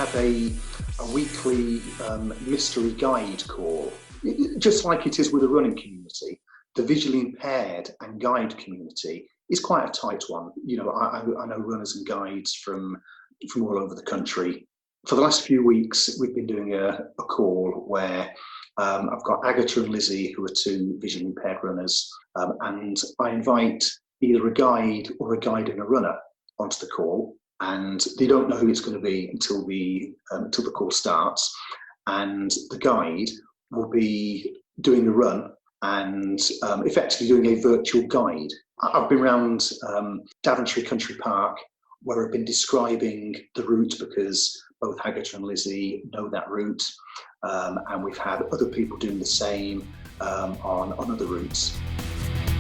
have a weekly mystery guide call, just like it is with the running community. The visually impaired and guide community is quite a tight one. You know, I know runners and guides from all over the country. For the last few weeks, we've been doing a call where I've got Agatha and Lizzie, who are two visually impaired runners, and I invite either a guide or a guide and a runner onto the call, and they don't know who it's going to be until the call starts. And the guide will be doing a run and effectively doing a virtual guide. I've been around Daventry Country Park where I've been describing the route because both Agatha and Lizzie know that route, and we've had other people doing the same on other routes.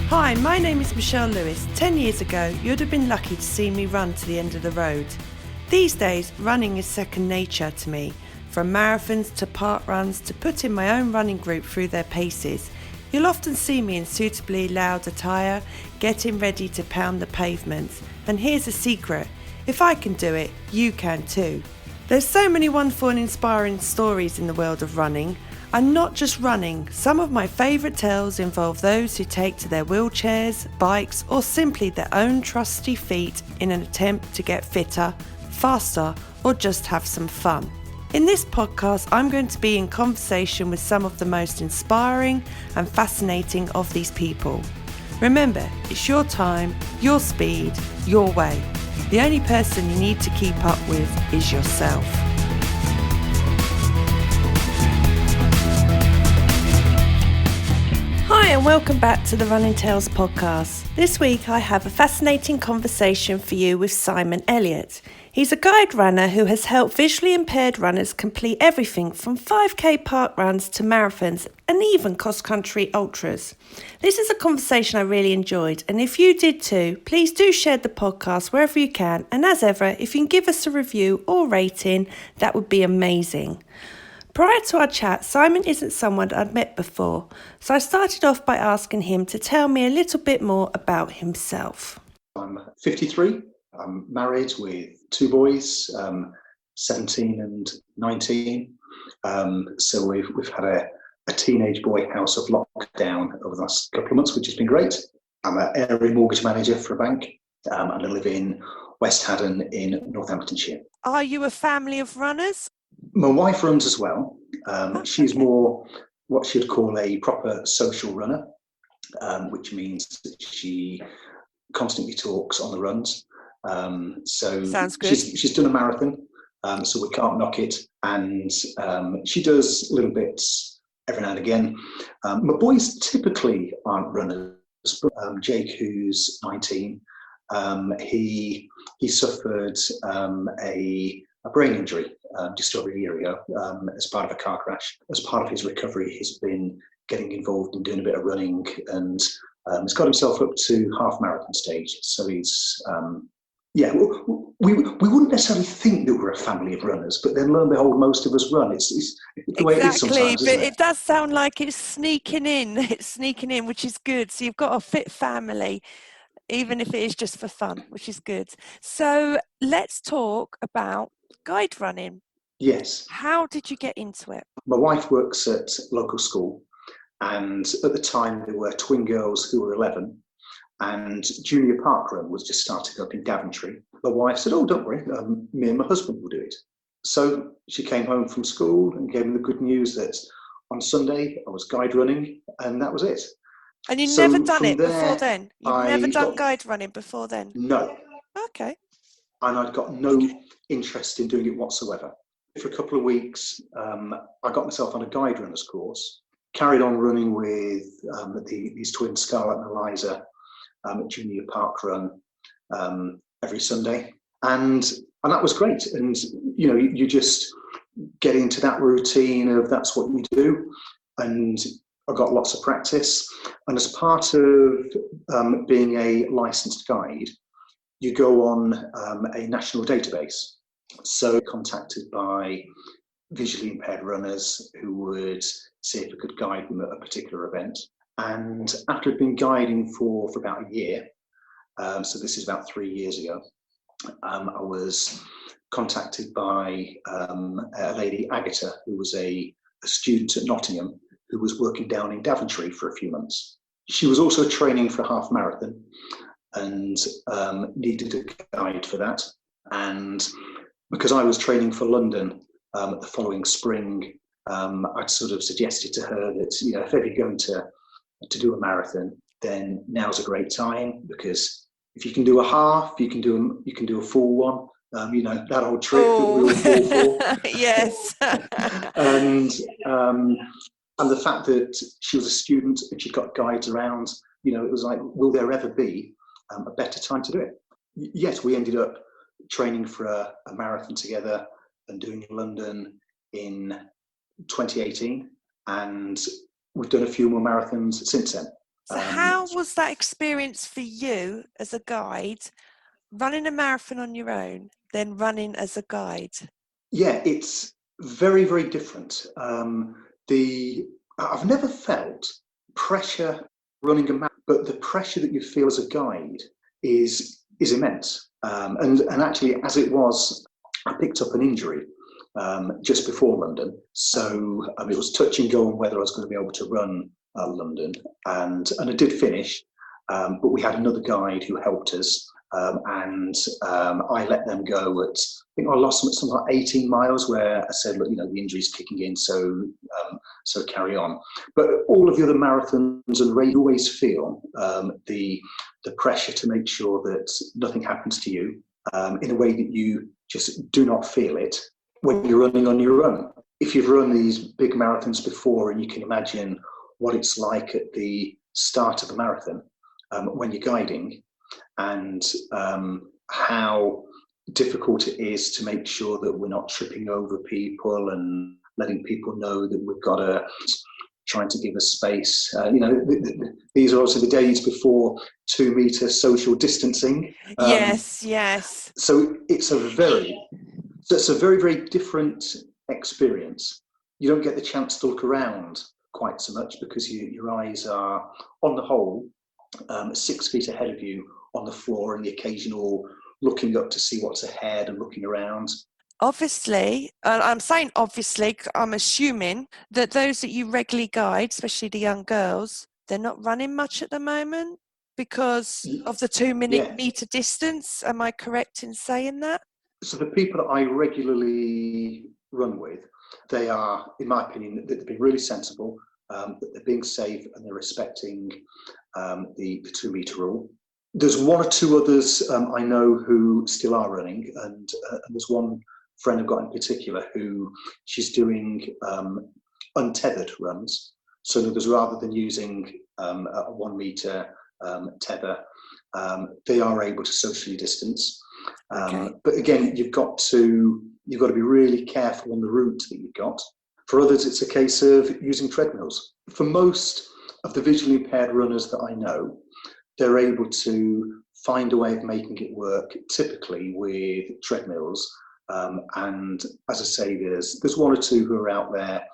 Hi, my name is Michelle Lewis. 10 years ago, you'd have been lucky to see me run to the end of the road. These days, running is second nature to me. From marathons to parkruns to putting my own running group through their paces. You'll often see me in suitably loud attire, getting ready to pound the pavements. And here's a secret, if I can do it, you can too. There's so many wonderful and inspiring stories in the world of running. And not just running, some of my favourite tales involve those who take to their wheelchairs, bikes or simply their own trusty feet in an attempt to get fitter, faster or just have some fun. In this podcast, I'm going to be in conversation with some of the most inspiring and fascinating of these people. Remember, it's your time, your speed, your way. The only person you need to keep up with is yourself. Hi and welcome back to the Running Tales podcast. This week I have a fascinating conversation for you with Simon Elliott. He's a guide runner who has helped visually impaired runners complete everything from 5k park runs to marathons and even cross-country ultras. This is a conversation I really enjoyed, and if you did too, please do share the podcast wherever you can, and as ever, if you can give us a review or rating, that would be amazing. Prior to our chat, Simon isn't someone I'd met before, so I started off by asking him to tell me a little bit more about himself. I'm 53. I'm married with two boys, 17 and 19. So we've had a teenage boy out of lockdown over the last couple of months, which has been great. I'm an area mortgage manager for a bank, and I live in West Haddon in Northamptonshire. Are you a family of runners? My wife runs as well. She's more what she'd call a proper social runner, which means that she constantly talks on the runs. So sounds good. She's done a marathon, so we can't knock it. And she does little bits every now and again. My boys typically aren't runners, but Jake, who's 19, he suffered a brain injury just over a year ago as part of a car crash. As part of his recovery, he's been getting involved in doing a bit of running, and he's got himself up to half marathon stage. So he's, we wouldn't necessarily think that we're a family of runners, but then lo and behold, most of us run. It's the way it is sometimes, but it does sound like it's sneaking in. It's sneaking in, which is good. So you've got a fit family, even if it is just for fun, which is good. So let's talk about guide running. Yes. How did you get into it? My wife works at local school, and at the time there were twin girls who were 11, and junior parkrun was just starting up in Daventry. My wife said, "Oh, don't worry, me and my husband will do it." So she came home from school and gave me the good news that on Sunday I was guide running, and that was it. And you'd never done it before then? You've never done guide running before then? No. Okay. And I'd got no interest in doing it whatsoever. For a couple of weeks, I got myself on a guide runners course, carried on running with these twins, Scarlett and Eliza, at junior parkrun every Sunday. And that was great. And, you know, you just get into that routine of that's what you do. And I got lots of practice. And as part of being a licensed guide, you go on a national database. So contacted by visually impaired runners who would see if I could guide them at a particular event. And after I'd been guiding for about a year, so this is about 3 years ago, I was contacted by a lady, Agatha, who was a student at Nottingham, who was working down in Daventry for a few months. She was also training for a half marathon and needed a guide for that. And because I was training for London the following spring, I'd sort of suggested to her that, you know, if ever you're going to do a marathon, then now's a great time, because if you can do a half, you can do a full one. You know, that old trick that we all fall for. Yes. and um, and the fact that she was a student and she'd got guides around, you know, it was like, will there ever be a better time to do it? Yes, we ended up training for a marathon together and doing London in 2018, and we've done a few more marathons since then. So how was that experience for you as a guide, running a marathon on your own, then running as a guide? Yeah, it's very, very different. I've never felt pressure running a marathon, but the pressure that you feel as a guide is immense. And actually, as it was, I picked up an injury just before London, so it was touch and go on whether I was going to be able to run London, and I did finish, but we had another guide who helped us, and I let them go at, I think I lost something like 18 miles, where I said, look, you know, the injury's kicking in, so carry on. But all of the other marathons and races, always feel the pressure to make sure that nothing happens to you in a way that you just do not feel it when you're running on your own. If you've run these big marathons before, and you can imagine what it's like at the start of a marathon when you're guiding, and how difficult it is to make sure that we're not tripping over people and letting people know that we've got to trying to give us space. You know, these are also the days before 2 meter social distancing. Yes. So it's a very, very different experience. You don't get the chance to look around quite so much, because your eyes are, on the whole, 6 feet ahead of you on the floor, and the occasional looking up to see what's ahead and looking around. Obviously, I'm saying obviously, I'm assuming that those that you regularly guide, especially the young girls, they're not running much at the moment because of the 2 meter distance. Am I correct in saying that? So the people that I regularly run with, they are, in my opinion, they've been really sensible, that they're being safe, and they're respecting the 2 meter rule. There's one or two others I know who still are running, and there's one friend I've got in particular who she's doing untethered runs. So there's, rather than using a 1 meter tether, they are able to socially distance. But again, you've got to be really careful on the route that you've got. For others, it's a case of using treadmills. For most of the visually impaired runners that I know, they're able to find a way of making it work, typically with treadmills. And as I say, there's one or two who are out there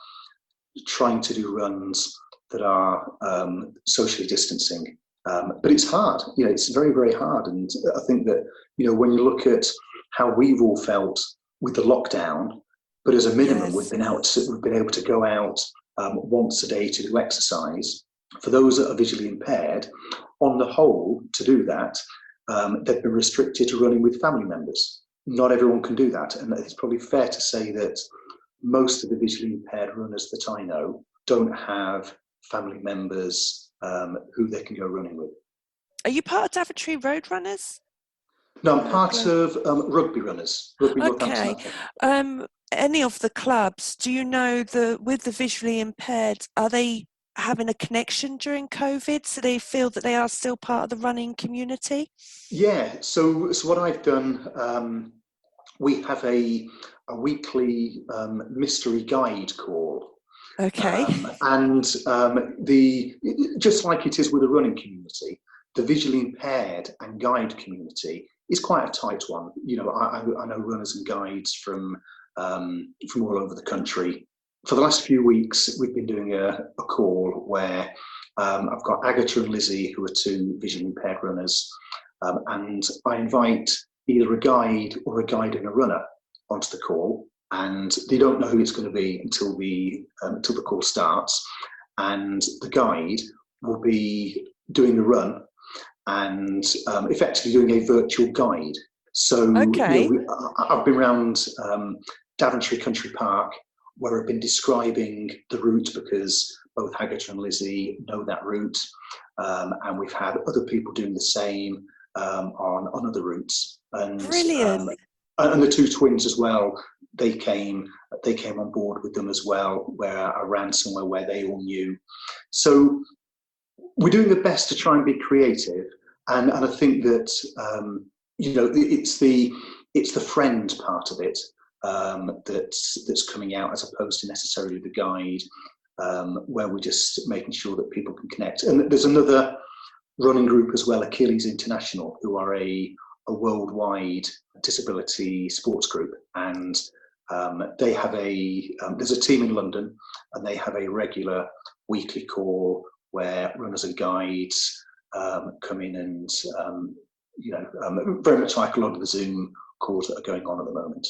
trying to do runs that are socially distancing. But it's hard, you know, it's very, very hard. And I think that, you know, when you look at how we've all felt with the lockdown, but as a minimum, we've been able to go out once a day to do exercise. For those that are visually impaired, on the whole, to do that, they've been restricted to running with family members. Not everyone can do that. And it's probably fair to say that most of the visually impaired runners that I know don't have family members who they can go running with. Are you part of Daventry Road Runners? No, I'm part of Rugby Runners. Okay. Any of the clubs, do you know with the visually impaired, are they having a connection during COVID, so they feel that they are still part of the running community? Yeah, so what I've done, we have a weekly mystery guide call. Okay. And just like it is with the running community, the visually impaired and guide community is quite a tight one. You know, I know runners and guides from all over the country. For the last few weeks, we've been doing a call where I've got Agatha and Lizzie, who are two visually impaired runners, and I invite either a guide or a guide and a runner onto the call, and they don't know who it's going to be until the call starts. And the guide will be doing the run and effectively doing a virtual guide. So, Okay. I've been around Daventry Country Park where I've been describing the route because both Agatha and Lizzie know that route, and we've had other people doing the same on other routes, Brilliant. and the two twins as well. They came on board with them as well, where I ran somewhere where they all knew. So we're doing the best to try and be creative, and I think that it's the friend part of it that's coming out, as opposed to necessarily the guide, where we're just making sure that people can connect. And there's another running group as well, Achilles International, who are a worldwide disability sports group, and they have there's a team in London, and they have a regular weekly call where runners and guides come in and very much like a lot of the Zoom calls that are going on at the moment.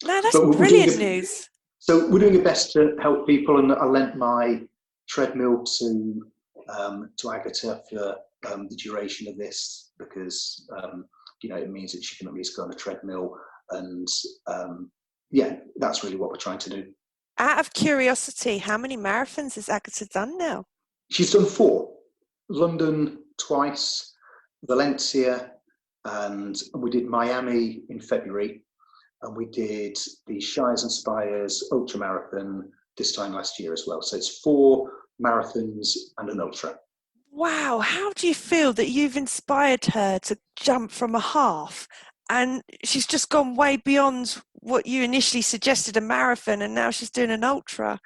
No, that's brilliant news. So we're doing the best to help people, and I lent my treadmill to Agatha for the duration of this, because it means that she can at least go on a treadmill, and that's really what we're trying to do. Out of curiosity, how many marathons has Agatha done now? She's done 4. London twice, Valencia, and we did Miami in February, and we did the Shires and Spires Ultra Marathon this time last year as well. So it's 4 marathons and an ultra. Wow, how do you feel that you've inspired her to jump from a half, and she's just gone way beyond what you initially suggested, a marathon, and now she's doing an ultra?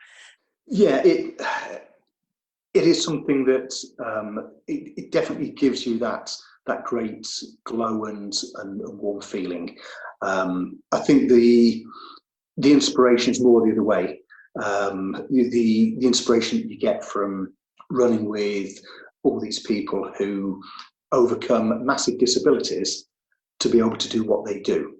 Yeah, it is something that it definitely gives you that great glow and warm feeling. I think the inspiration is more the other way. The inspiration that you get from running with all these people who overcome massive disabilities to be able to do what they do.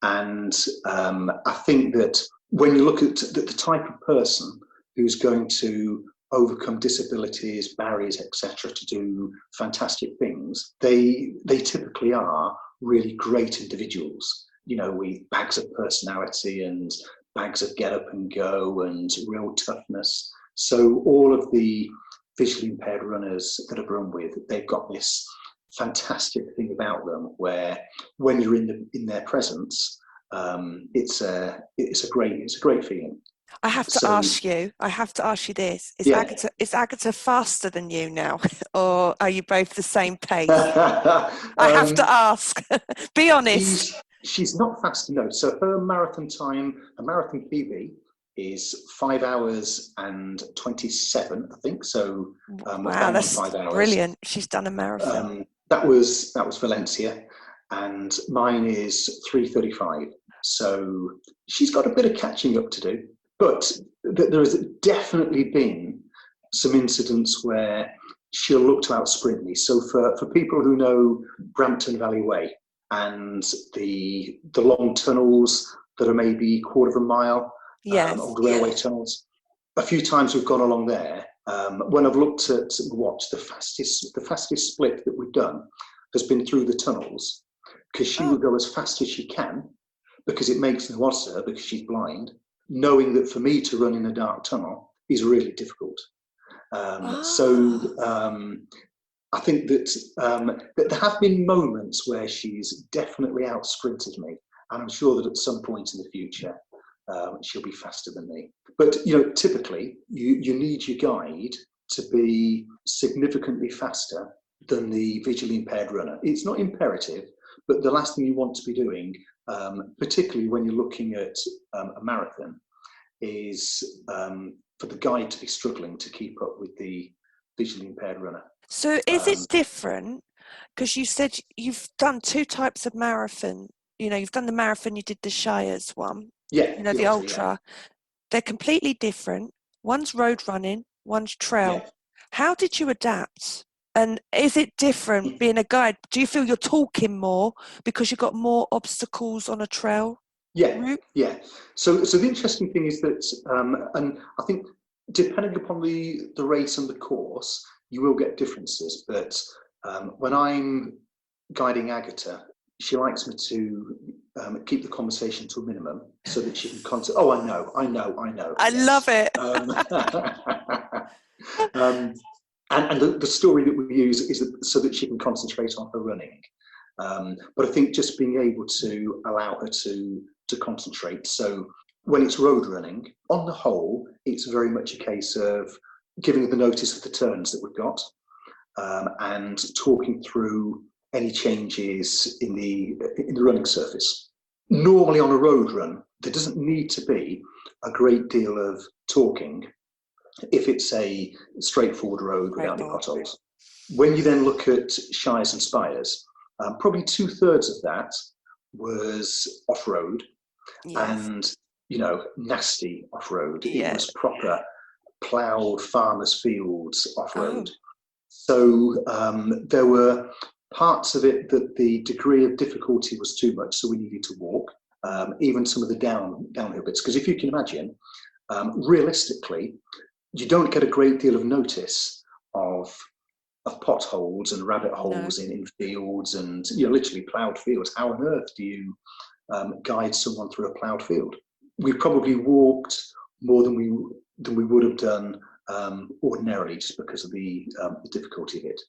And I think that when you look at the type of person who's going to overcome disabilities, barriers, etc., to do fantastic things, they typically are really great individuals, with bags of personality and bags of get up and go and real toughness. So all of the visually impaired runners that I've run with, they've got this fantastic thing about them where when you're in their presence, it's a great feeling. I have to ask you this. Is Agatha faster than you now? Or are you both the same pace? I have to ask. Be honest. She's not fast, no. So her marathon time, a marathon PB, is 5 hours and 27, I think. So wow, that's 5 hours. Brilliant. She's done a marathon. That was Valencia, and mine is 3:35. So she's got a bit of catching up to do. But there has definitely been some incidents where she'll look to outsprint me. So for people who know Brampton Valley Way and the long tunnels that are maybe quarter of a mile, old railway tunnels, a few times we've gone along there. When I've looked at what the fastest split that we've done has been through the tunnels, because she will go as fast as she can, because it makes no odds to her because she's blind, knowing that for me to run in a dark tunnel is really difficult. So I think that there have been moments where she's definitely outsprinted me, and I'm sure that at some point in the future she'll be faster than me. But typically you need your guide to be significantly faster than the visually impaired runner. It's not imperative, but the last thing you want to be doing, particularly when you're looking at a marathon, is for the guide to be struggling to keep up with the visually impaired runner. So is it different? Because you said you've done 2 types of marathon. You've done the marathon, you did the Shires one. Yeah. The ultra. Yeah. They're completely different. One's road running, one's trail. Yeah. How did you adapt? And is it different being a guide? Do you feel you're talking more because you've got more obstacles on a trail route? Yeah. So the interesting thing is that, and I think depending upon the race and the course, you will get differences. But when I'm guiding Agatha, she likes me to keep the conversation to a minimum so that she can concentrate. Oh, I know. I Yes. love it. Um, and the story that we use is so that she can concentrate on her running. But I think just being able to allow her to concentrate. So when it's road running, on the whole, it's very much a case of giving her the notice of the turns that we've got, and talking through any changes in the running surface. Normally on a road run, there doesn't need to be a great deal of talking if it's a straightforward road without any potholes. When you then look at Shires and Spires, probably 2/3 of that was off-road, and nasty off-road. It was proper ploughed farmers' fields off-road. So there were parts of it that the degree of difficulty was too much, so we needed to walk, even some of the downhill bits. Because if you can imagine, realistically, you don't get a great deal of notice of potholes and rabbit holes in fields and literally ploughed fields. How on earth do you guide someone through a ploughed field? We probably walked more than we would have done ordinarily, just because of the difficulty of it.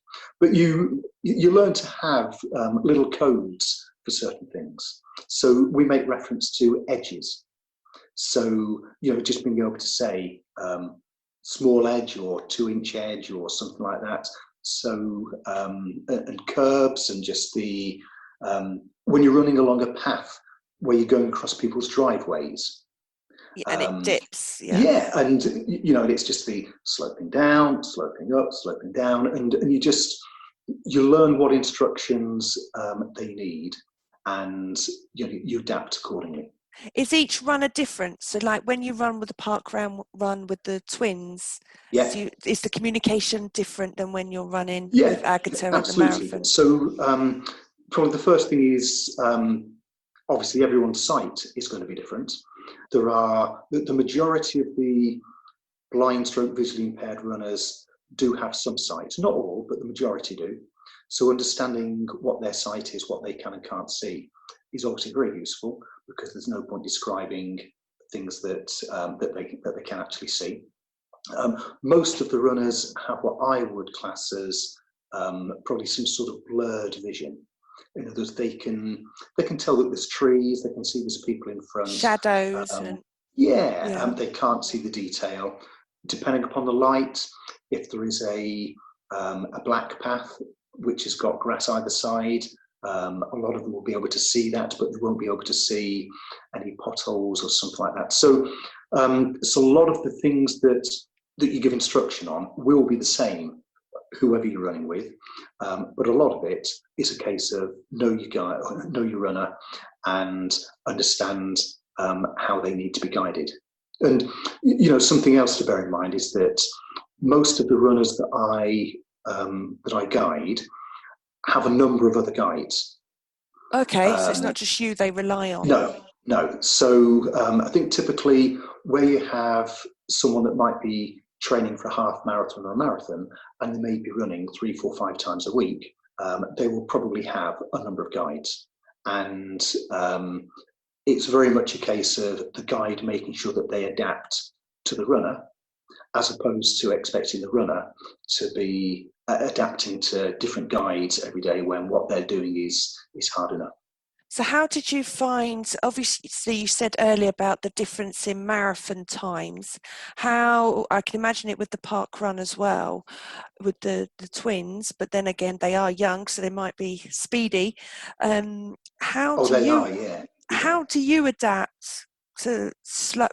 But you learn to have little codes for certain things. So we make reference to edges. So just being able to say small edge or 2-inch edge or something like that. So and curbs, and just the when you're running along a path where you're going across people's driveways, and it dips. And and it's just the sloping down, sloping up, sloping down, and you learn what instructions they need, and you adapt accordingly. Is each runner different? So like when you run with the parkrun run with the twins, is the communication different than when you're running with Agatha at the marathon? So probably the first thing is obviously everyone's sight is going to be different. There are the majority of the blind stroke visually impaired runners do have some sight, not all, but the majority do. So understanding what their sight is, what they can and can't see, is obviously very useful, because there's no point describing things that they can actually see. Most of the runners have what I would class as probably some sort of blurred vision. In other words, they can tell that there's trees, they can see there's people in front, shadows, they can't see the detail. Depending upon the light, if there is a black path which has got grass either side, a lot of them will be able to see that, but they won't be able to see any potholes or something like that. So a lot of the things that you give instruction on will be the same, whoever you're running with, but a lot of it is a case of know your runner, and understand how they need to be guided. And something else to bear in mind is that most of the runners that I guide have a number of other guides. Okay, so it's not just you they rely on. No. So I think typically where you have someone that might be training for a half marathon or a marathon, and they may be running 3, 4, 5 times a week, they will probably have a number of guides. And it's very much a case of the guide making sure that they adapt to the runner, as opposed to expecting the runner to be adapting to different guides every day when what they're doing is hard enough. So how did you find, obviously you said earlier about the difference in marathon times, how I can imagine it with the park run as well, with the twins, but then again, they are young, so they might be speedy. How do you adapt to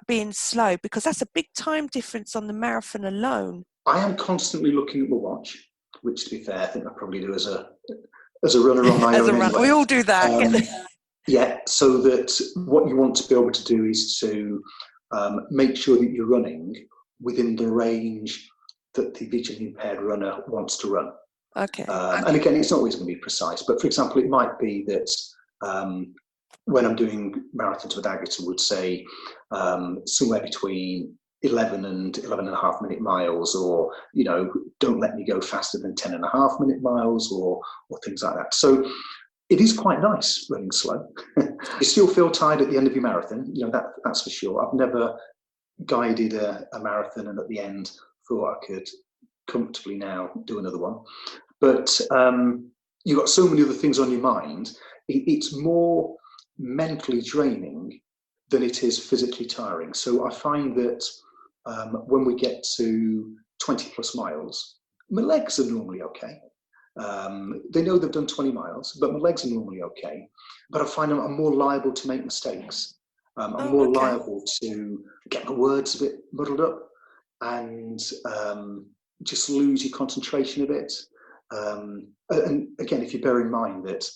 being slow? Because that's a big time difference on the marathon alone. I am constantly looking at my watch, which, to be fair, I think I probably do as a runner on my own. Anyway. We all do that. So that what you want to be able to do is to make sure that you're running within the range that the visually impaired runner wants to run. Okay. And again, it's not always going to be precise, but for example, it might be that when I'm doing marathons with Agatha, would say somewhere between 11 and 11 and a half minute miles, or, don't let me go faster than 10 and a half minute miles, or things like that. So it is quite nice running slow. You still feel tired at the end of your marathon, that's for sure. I've never guided a marathon and at the end thought I could comfortably now do another one. But you've got so many other things on your mind. It's more mentally draining than it is physically tiring. So I find that when we get to 20 plus miles, my legs are normally okay. They know they've done 20 miles, but my legs are normally okay. But I find I'm more liable to make mistakes. I'm more liable to get my words a bit muddled up and just lose your concentration a bit. And again, if you bear in mind that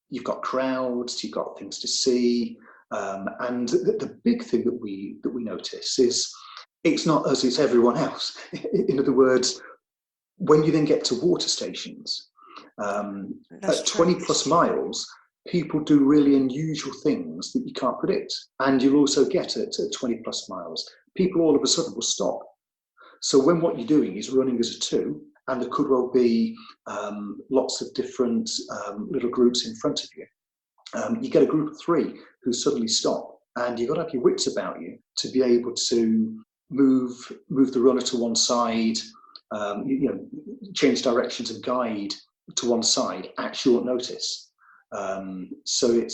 you've got crowds, you've got things to see, and the big thing that we notice is it's not us, it's everyone else. In other words, when you then get to water stations, at 20 plus miles, people do really unusual things that you can't predict. And you'll also get at 20 plus miles, people all of a sudden will stop. So when what you're doing is running as a two, and there could well be lots of different little groups in front of you, you get a group of three who suddenly stop, and you've got to have your wits about you to be able to move the runner to one side, change directions and guide to one side at short notice. So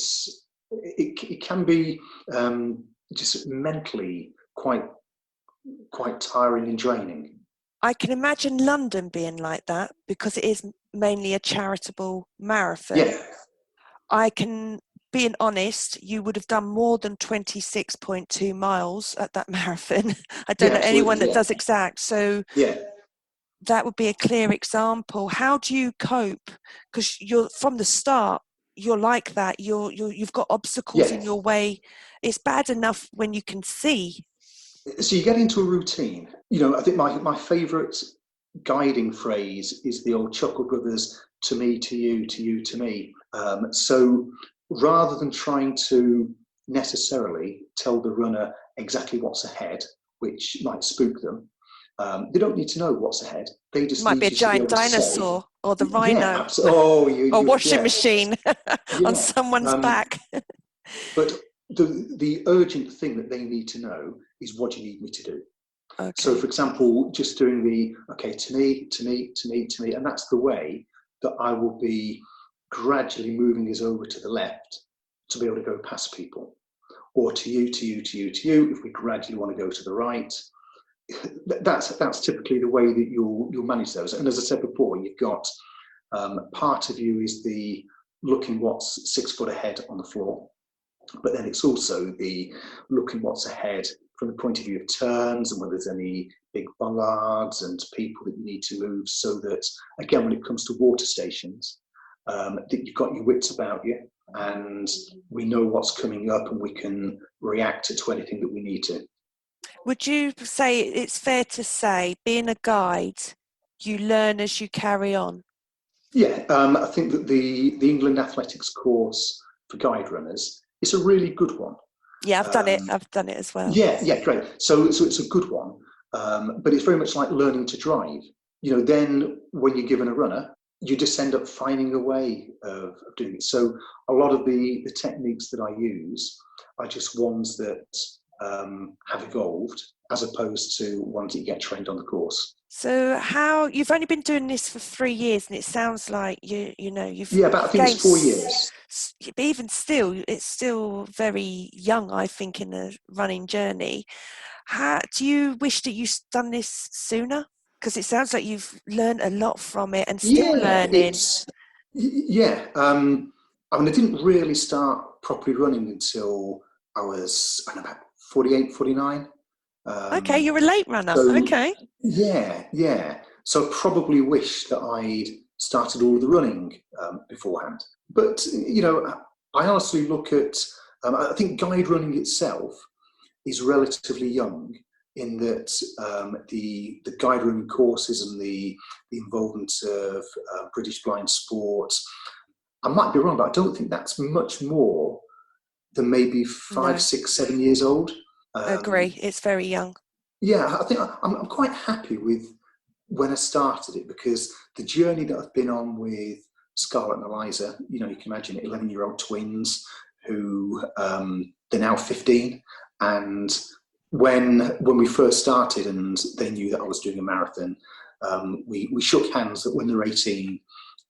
it can be just mentally quite tiring and draining. I can imagine London being like that because it is mainly a charitable marathon. Yeah. Being honest, you would have done more than 26.2 miles at that marathon. I don't know anyone that does exact. So that would be a clear example. How do you cope? Because you're from the start, you're like that. You've got obstacles in your way. It's bad enough when you can see. So you get into a routine. I think my favourite guiding phrase is the old Chuckle Brothers, to me, to you, to you, to me. So rather than trying to necessarily tell the runner exactly what's ahead, which might spook them, they don't need to know what's ahead. They just might need be a to giant be able dinosaur to say, or the rhino, or washing machine on someone's back. But the urgent thing that they need to know is, what do you need me to do? Okay. So, for example, just doing to me, to me, to me, to me, and that's the way that I will be gradually moving us over to the left to be able to go past people, or to you, to you, to you, to you. If we gradually want to go to the right, that's typically the way that you'll manage those. And as I said before, you've got part of you is the looking what's 6 foot ahead on the floor. But then it's also the looking what's ahead from the point of view of turns and whether there's any big bollards and people that you need to move, so that, again, when it comes to water stations, that you've got your wits about you and we know what's coming up and we can react to anything that we need to. Would you say it's fair to say, being a guide, you learn as you carry on? Yeah, I think that the England Athletics course for guide runners, it's a really good one. Yeah, I've done it. I've done it as well. Yeah, great. So it's a good one, but it's very much like learning to drive. Then when you're given a runner, you just end up finding a way of doing it. So a lot of the techniques that I use are just ones that have evolved, as opposed to ones that you get trained on the course. So you've only been doing this for 3 years, and it sounds like you've but I think it's 4 years. But even still, it's still very young, I think, in the running journey. Do you wish that you'd done this sooner? Because it sounds like you've learned a lot from it and still learning. I didn't really start properly running until I was about 48, 49. Okay, you're a late runner. Okay. Yeah. So I probably wish that I'd started all of the running beforehand. But, I honestly look at, I think guide running itself is relatively young in that the guide running courses and the involvement of British Blind Sport, I might be wrong, but I don't think that's much more than maybe No, 5, 6, 7 years old. agree. It's very young. Yeah, I think I'm quite happy with when I started it, because the journey that I've been on with Scarlett and Eliza, you can imagine 11-year-old twins who they're now 15. And when we first started and they knew that I was doing a marathon, we shook hands that when they're 18,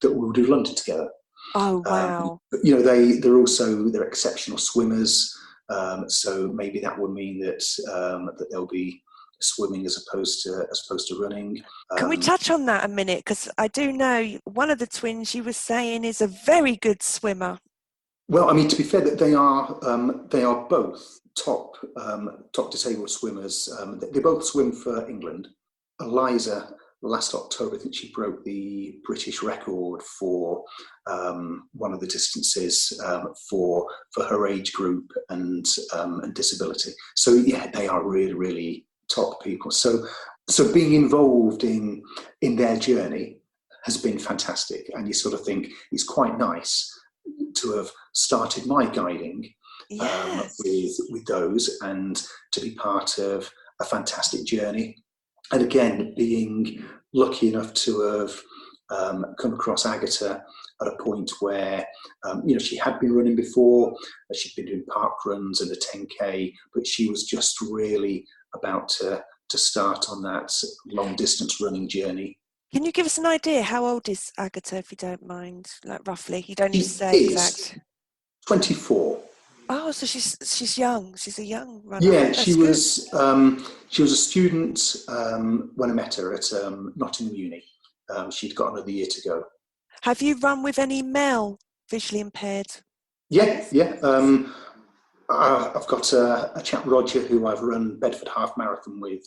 that we'll do London together. Oh, wow. They're exceptional swimmers. So maybe that would mean that they'll be swimming as opposed to running. Can we touch on that a minute? Because I do know one of the twins you were saying is a very good swimmer. Well, I mean, to be fair, that they are both top disabled swimmers. They both swim for England. Eliza, last October, I think she broke the British record for one of the distances for her age group and disability. So yeah, they are really, really top people. So being involved in their journey has been fantastic, and you sort of think it's quite nice to have started my guiding Yes. with those, and to be part of a fantastic journey. And again, being lucky enough to have come across Agatha at a point where she had been running before. She'd been doing parkruns and a 10K, but she was just really about to start on that long distance running journey. Can you give us an idea? How old is Agatha, if you don't mind? Like roughly, you don't need She to say is exact. 24. Oh, so she's young. She's a young runner. Yeah, That's good. she was a student when I met her at Nottingham Uni. She'd got another year to go. Have you run with any male visually impaired Yeah, runners? yeah. I've got a chap, Roger, who I've run Bedford Half Marathon with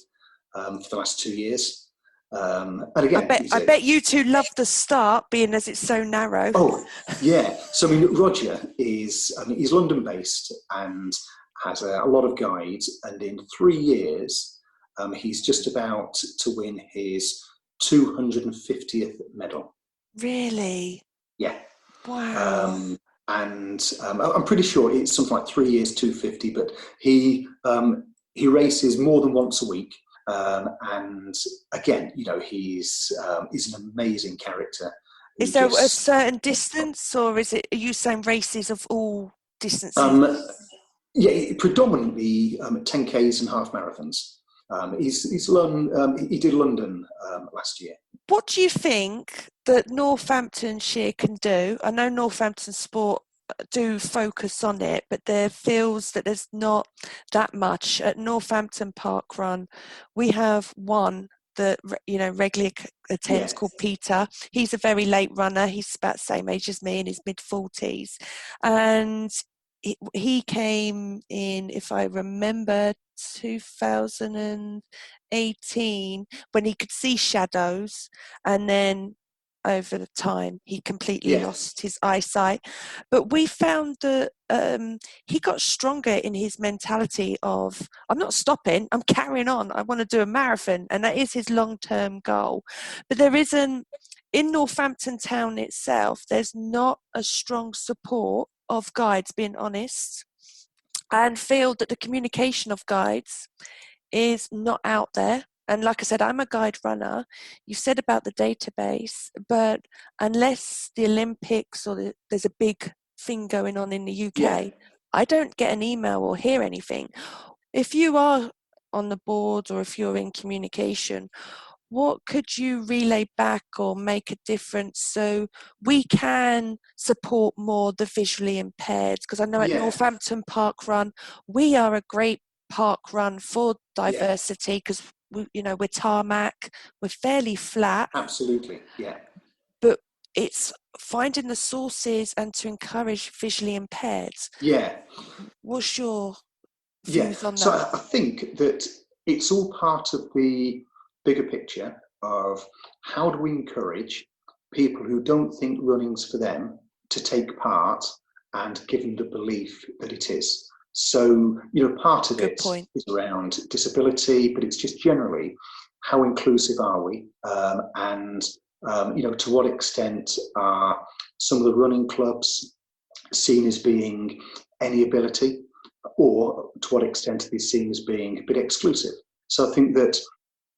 for the last 2 years. And again, I bet you two love the start, being as it's so narrow. oh, yeah. So, I mean, Roger he's London based and has a lot of guides. And in 3 years, he's just about to win his 250th medal. Really? Yeah. Wow. And I'm pretty sure it's something like 3 years, 250, but he races more than once a week. And again, he's an amazing character. Is there a certain distance, or are you saying races of all distances? Yeah, predominantly 10Ks and half marathons. He did London last year. What do you think that Northamptonshire can do? I know Northampton Sport do focus on it, but there feels that there's not that much. At Northampton Parkrun, we have one that regularly attends, called Peter. He's a very late runner. He's about the same age as me, in his mid-40s, and he came in, if I remember, 2018, when he could see shadows, and then over the time he completely lost his eyesight. But we found that he got stronger in his mentality of, I'm not stopping, I'm carrying on, I want to do a marathon, and that is his long-term goal. But there isn't, in Northampton town itself, there's not a strong support of guides, being honest, and feel that the communication of guides is not out there. And like I said, I'm a guide runner. You said about the database, but unless the Olympics or there's a big thing going on in the UK, I don't get an email or hear anything. If you are on the board, or if you're in communication, what could you relay back or make a difference so we can support more the visually impaired? Because I know at Northampton Parkrun, we are a great park run for diversity, because we're tarmac, we're fairly flat. Absolutely, yeah. But it's finding the sources and to encourage visually impaired. Yeah. What's your views on that? So I think that it's all part of the bigger picture of how do we encourage people who don't think running's for them to take part and give them the belief that it is. So, part of Good it point. is around disability, but it's just generally how inclusive are we? And, to what extent are some of the running clubs seen as being any ability, or to what extent are they seen as being a bit exclusive? So I think that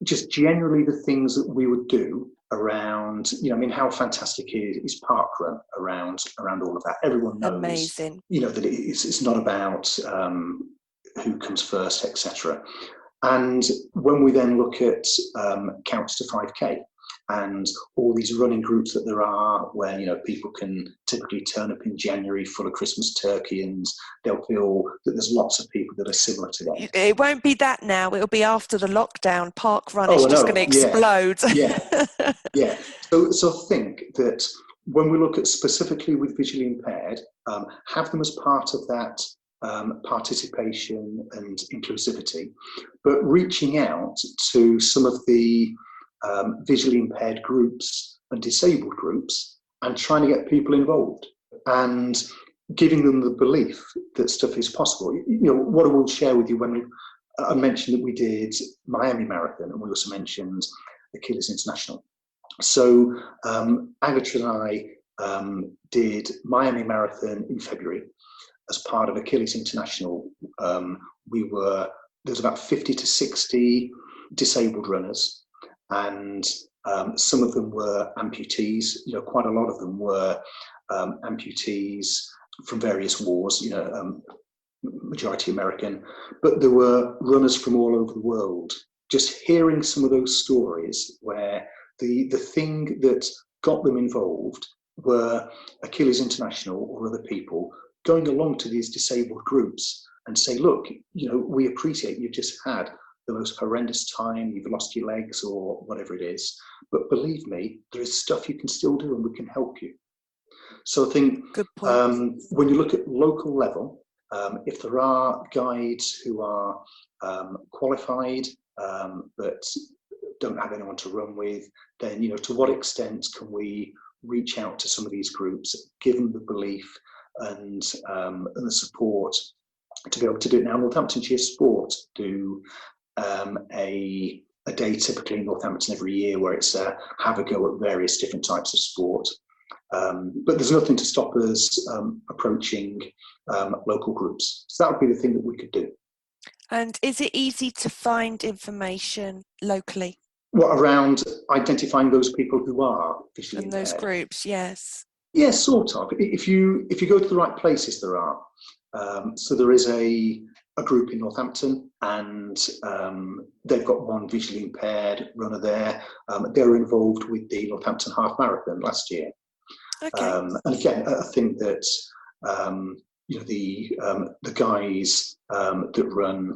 just generally the things that we would do around, how fantastic is parkrun around all of that. Everyone knows, Amazing. that it's not about who comes first, etc. And when we then look at counts to 5K and all these running groups that there are, where people can typically turn up in January full of Christmas turkey, and they'll feel that there's lots of people that are similar to them. It won't be that now. It'll be after the lockdown. Parkrun is I just know. going to explode. Yeah. So I think that when we look at specifically with visually impaired, have them as part of that participation and inclusivity, but reaching out to some of the visually impaired groups and disabled groups and trying to get people involved and giving them the belief that stuff is possible. What I will share with you, when I mentioned that we did Miami Marathon, and we also mentioned Achilles International. So Agatha and I did Miami Marathon in February as part of Achilles International. There was about 50 to 60 disabled runners, and some of them were amputees. Quite a lot of them were amputees from various wars, majority American, but there were runners from all over the world. Just hearing some of those stories where the thing that got them involved were Achilles International or other people going along to these disabled groups and say, look, we appreciate you've just had the most horrendous time, you've lost your legs or whatever it is, but believe me, there is stuff you can still do and we can help you. So I think when you look at local level, if there are guides who are qualified but don't have anyone to run with, then to what extent can we reach out to some of these groups, give them the belief and the support to be able to do it. Now, Northamptonshire Sport do a day typically in Northampton every year where it's have a go at various different types of sport. But there's nothing to stop us approaching local groups. So that would be the thing that we could do. And is it easy to find information locally? What, around identifying those people who are visually impaired? And those groups, yes. Yes, sort of. If you go to the right places, there are. So there is a group in Northampton, and they've got one visually impaired runner there. They were involved with the Northampton Half Marathon last year. Okay. And again, I think that the guys that run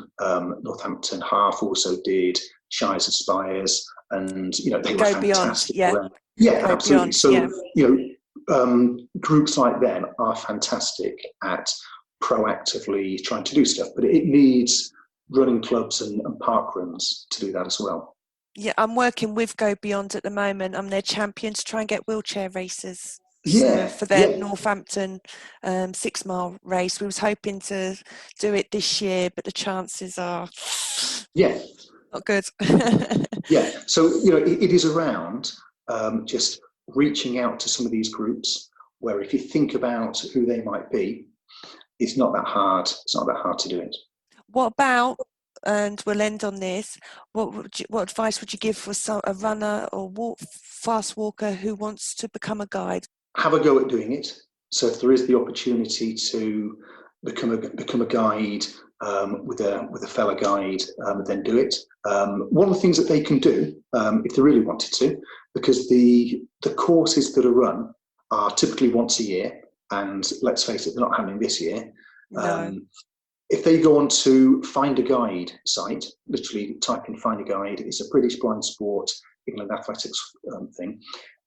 Northampton Half also did Shires Aspires, and they were fantastic. Beyond, yeah, absolutely. Beyond, so groups like them are fantastic at proactively trying to do stuff, but it needs running clubs and parkruns to do that as well. Yeah, I'm working with Go Beyond at the moment. I'm their champion to try and get wheelchair races. Yeah, so for their Northampton 6 mile race. We was hoping to do it this year, but the chances are not good. Yeah, so it is around just reaching out to some of these groups where, if you think about who they might be, it's not that hard. It's not that hard to do it. What about, and we'll end on this, what advice would you give for a runner or fast walker who wants to become a guide? Have a go at doing it. So if there is the opportunity to become a guide with a fellow guide, then do it. One of the things that they can do, if they really wanted to, because the courses that are run are typically once a year, and let's face it, they're not happening this year. No. If they go on to Find a Guide site, literally type in Find a Guide, it's a British Blind Sport England Athletics thing.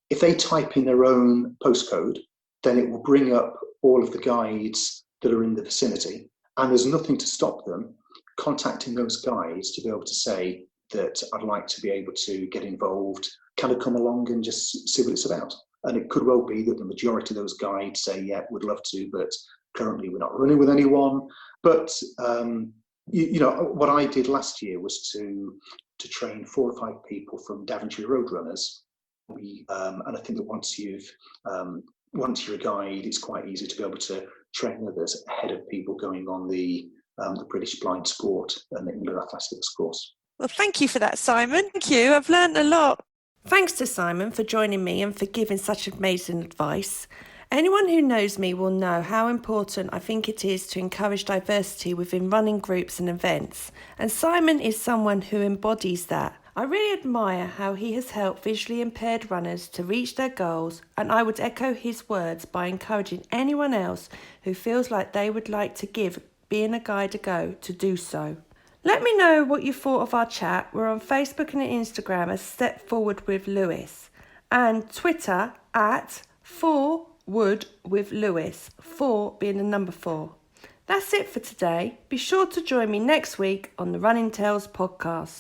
If they type in their own postcode, then it will bring up all of the guides that are in the vicinity, and there's nothing to stop them contacting those guides to be able to say that I'd like to be able to get involved, kind of come along and just see what it's about. And it could well be that the majority of those guides say, yeah, we'd love to, but currently we're not running with anyone. But what I did last year was to train 4 or 5 people from Daventry road runners. And I think that once you're a guide, it's quite easy to be able to train others ahead of people going on the British Blind Sport and the England Athletics course. Well, thank you for that, Simon. Thank you. I've learned a lot. Thanks to Simon for joining me and for giving such amazing advice. Anyone who knows me will know how important I think it is to encourage diversity within running groups and events, and Simon is someone who embodies that. I really admire how he has helped visually impaired runners to reach their goals, and I would echo his words by encouraging anyone else who feels like they would like to give being a guide a go to do so. Let me know what you thought of our chat. We're on Facebook and Instagram as Step Forward with Lewis, and Twitter at 4wood with Lewis, 4 being the number 4. That's it for today. Be sure to join me next week on the Running Tales podcast.